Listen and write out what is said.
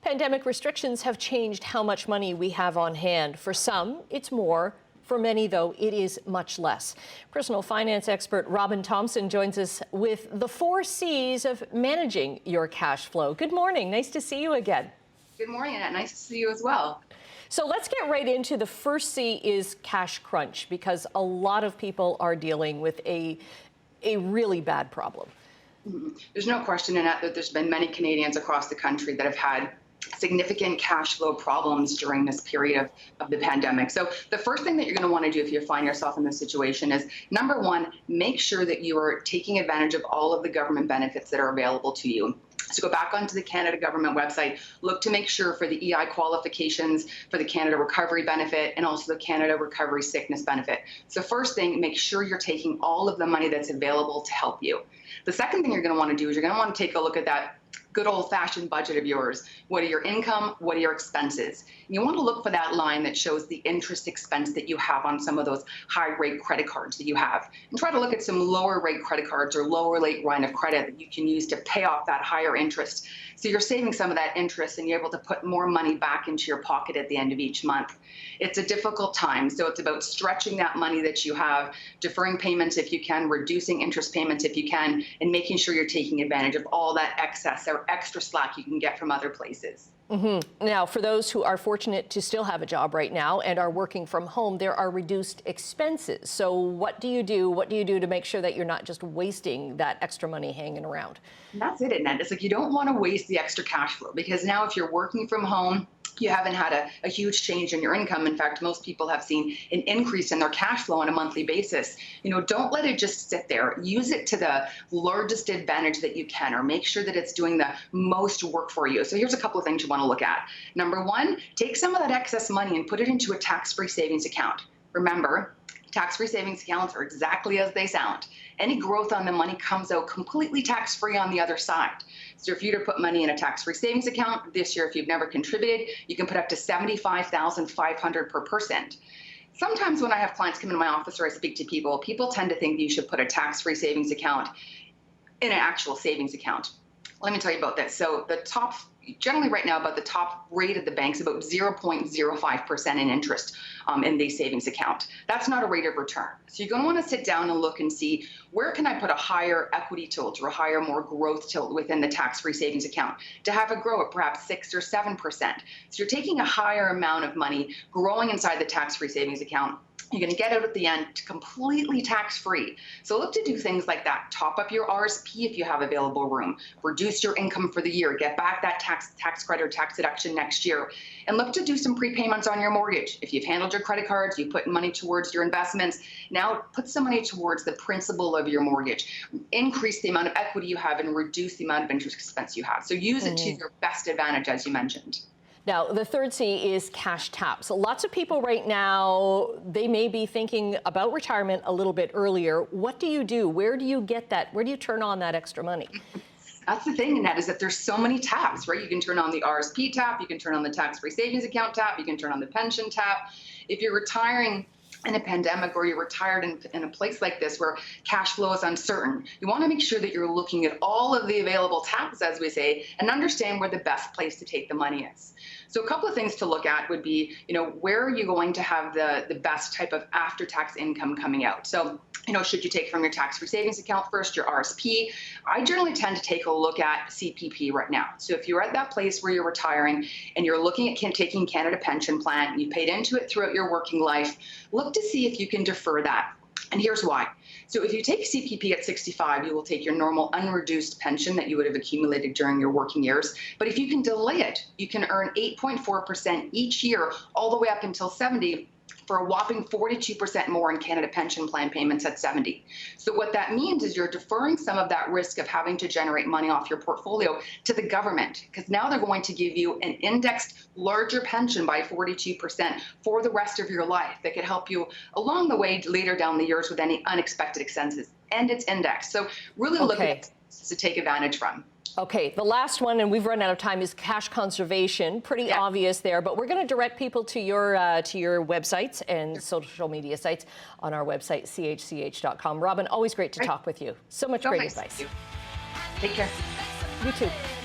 Pandemic restrictions have changed how much money we have on hand. For some, it's more. For many, though, it is much less. Personal finance expert Robyn Thompson joins us with the 4 C's of managing your cash flow. Good morning. Nice to see you again. Good morning, Annette. Nice to see you as well. So let's get right into the first C is cash crunch, because a lot of people are dealing with a really bad problem. There's no question, Annette, that there's been many Canadians across the country that have had significant cash flow problems during this period of the pandemic. So the first thing that you're going to want to do if you find yourself in this situation is, number one, make sure that you are taking advantage of all of the government benefits that are available to you. So go back onto the Canada government website, look to make sure for the EI qualifications for the Canada Recovery Benefit and also the Canada Recovery Sickness Benefit. So first thing, make sure you're taking all of the money that's available to help you. The second thing you're going to want to do is you're going to want to take a look at that good old-fashioned budget of yours. What are your income? What are your expenses? And you want to look for that line that shows the interest expense that you have on some of those high-rate credit cards that you have. And try to look at some lower-rate credit cards or lower-rate line of credit that you can use to pay off that higher interest. So you're saving some of that interest and you're able to put more money back into your pocket at the end of each month. It's a difficult time, so it's about stretching that money that you have, deferring payments if you can, reducing interest payments if you can, and making sure you're taking advantage of all that excess or extra slack you can get from other places. Now, for those who are fortunate to still have a job right now and are working from home, there are reduced expenses. So what do you do? What do you do to make sure that you're not just wasting that extra money hanging around? And that's it, Annette. It's like you don't want to waste the extra cash flow, because now if you're working from home, you haven't had a huge change in your income. In fact, most people have seen an increase in their cash flow on a monthly basis. Don't let it just sit there. Use it to the largest advantage that you can, or make sure that it's doing the most work for you. So here's a couple of things you want to look at. Number one, take some of that excess money and put it into a tax-free savings account. Remember, tax-free savings accounts are exactly as they sound. Any growth on the money comes out completely tax-free on the other side. So if you were to put money in a tax-free savings account this year, if you've never contributed, you can put up to $75,500 per person. Sometimes when I have clients come into my office or I speak to people, people tend to think you should put a tax-free savings account in an actual savings account. Let me tell you about this. So generally right now, about the top rate of the banks, about 0.05% in interest in the savings account. That's not a rate of return. So you're going to want to sit down and look and see, where can I put a higher equity tilt or a higher, more growth tilt within the tax-free savings account to have it grow at perhaps 6 or 7%. So you're taking a higher amount of money growing inside the tax-free savings account. You're going to get out at the end completely tax-free. So look to do things like that. Top up your RSP if you have available room. Reduce your income for the year. Get back that tax credit or tax deduction next year. And look to do some prepayments on your mortgage. If you've handled your credit cards, you put money towards your investments, now put some money towards the principal of your mortgage. Increase the amount of equity you have and reduce the amount of interest expense you have. So use it to your best advantage, as you mentioned. Now, the third C is cash taps. So lots of people right now, they may be thinking about retirement a little bit earlier. What do you do? Where do you get that? Where do you turn on that extra money? That's the thing, Annette, is that there's so many tabs, right? You can turn on the RSP tab, you can turn on the tax-free savings account tab, you can turn on the pension tab. If you're retiring in a pandemic, or you're retired in a place like this where cash flow is uncertain, you want to make sure that you're looking at all of the available tabs, as we say, and understand where the best place to take the money is. So a couple of things to look at would be, where are you going to have the best type of after-tax income coming out? So, should you take from your tax-free savings account first, your RSP? I generally tend to take a look at CPP right now. So if you're at that place where you're retiring and you're looking at taking Canada Pension Plan, you paid into it throughout your working life, look to see if you can defer that. And here's why. So if you take CPP at 65, you will take your normal unreduced pension that you would have accumulated during your working years. But if you can delay it, you can earn 8.4% each year all the way up until 70, for a whopping 42% more in Canada Pension Plan payments at 70. So what that means is you're deferring some of that risk of having to generate money off your portfolio to the government, because now they're going to give you an indexed larger pension by 42% for the rest of your life that could help you along the way later down the years with any unexpected expenses. And it's indexed. So really look at it to take advantage from. Okay, the last one, and we've run out of time, is cash conservation. Pretty obvious there, but we're going to direct people to your websites and social media sites on our website, chch.com. Robyn, always great to talk with you. So much great advice. Take care. You too.